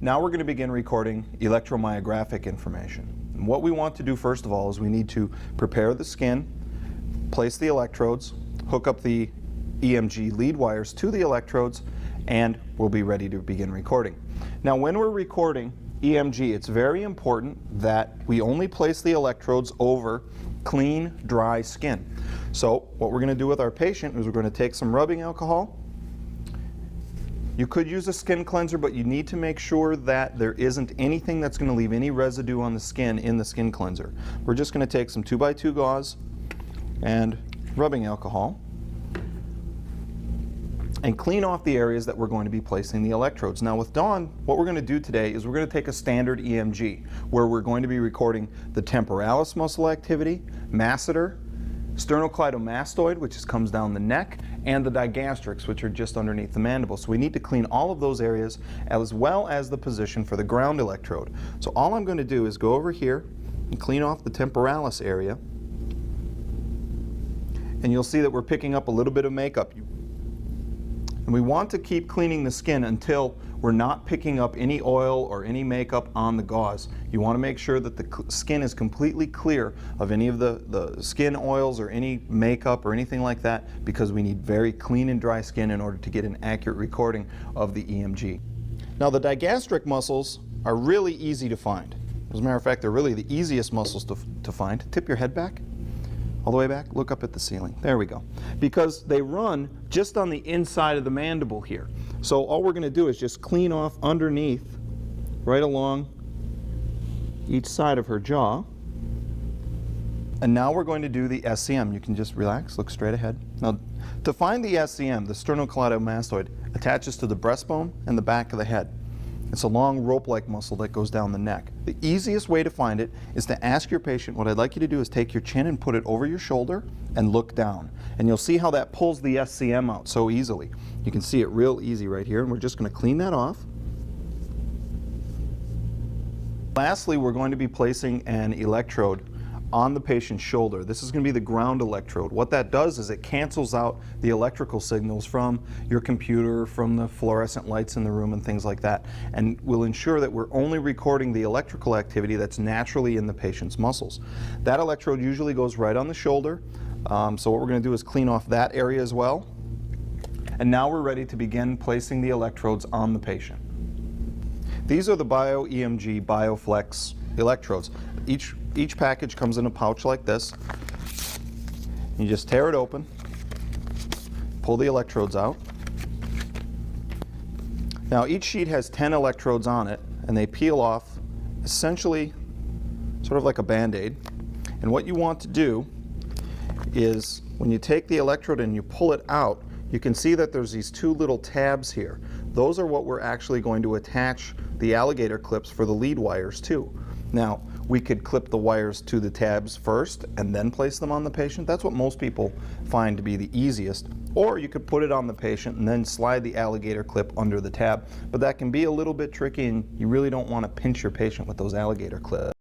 Now we're going to begin recording electromyographic information. And what we want to do first of all is we need to prepare the skin, place the electrodes, hook up the EMG lead wires to the electrodes, and we'll be ready to begin recording. Now when we're recording EMG, it's very important that we only place the electrodes over clean, dry skin. So what we're going to do with our patient is we're going to take some rubbing alcohol. You could use a skin cleanser, but you need to make sure that there isn't anything that's going to leave any residue on the skin in the skin cleanser. We're just going to take some 2x2 gauze and rubbing alcohol and clean off the areas that we're going to be placing the electrodes. Now with Dawn, what we're going to do today is we're going to take a standard EMG where we're going to be recording the temporalis muscle activity, masseter, sternocleidomastoid, which comes down the neck, and the digastrics, which are just underneath the mandible. So we need to clean all of those areas as well as the position for the ground electrode. So all I'm going to do is go over here and clean off the temporalis area, and you'll see that we're picking up a little bit of makeup. And we want to keep cleaning the skin until we're not picking up any oil or any makeup on the gauze. You want to make sure that the skin is completely clear of any of the skin oils or any makeup or anything like that, because we need very clean and dry skin in order to get an accurate recording of the EMG. Now the digastric muscles are really easy to find. As a matter of fact, they're really the easiest muscles to find. Tip your head back. All the way back, look up at the ceiling. There we go. Because they run just on the inside of the mandible here. So all we're going to do is just clean off underneath, right along each side of her jaw. And now we're going to do the SCM. You can just relax, look straight ahead. Now, to find the SCM, the sternocleidomastoid attaches to the breastbone and the back of the head. It's a long rope-like muscle that goes down the neck. The easiest way to find it is to ask your patient, what I'd like you to do is take your chin and put it over your shoulder and look down. And you'll see how that pulls the SCM out so easily. You can see it real easy right here, and we're just going to clean that off. Lastly, we're going to be placing an electrode on the patient's shoulder. This is going to be the ground electrode. What that does is it cancels out the electrical signals from your computer, from the fluorescent lights in the room and things like that, and will ensure that we're only recording the electrical activity that's naturally in the patient's muscles. That electrode usually goes right on the shoulder, so what we're going to do is clean off that area as well. And now we're ready to begin placing the electrodes on the patient. These are the Bio-EMG BioFlex electrodes. Each package comes in a pouch like this. You just tear it open, pull the electrodes out. Now each sheet has 10 electrodes on it, and they peel off essentially sort of like a Band-Aid. And what you want to do is when you take the electrode and you pull it out, you can see that there's these two little tabs here. Those are what we're actually going to attach the alligator clips for the lead wires to. Now, we could clip the wires to the tabs first and then place them on the patient. That's what most people find to be the easiest. Or you could put it on the patient and then slide the alligator clip under the tab. But that can be a little bit tricky, and you really don't want to pinch your patient with those alligator clips.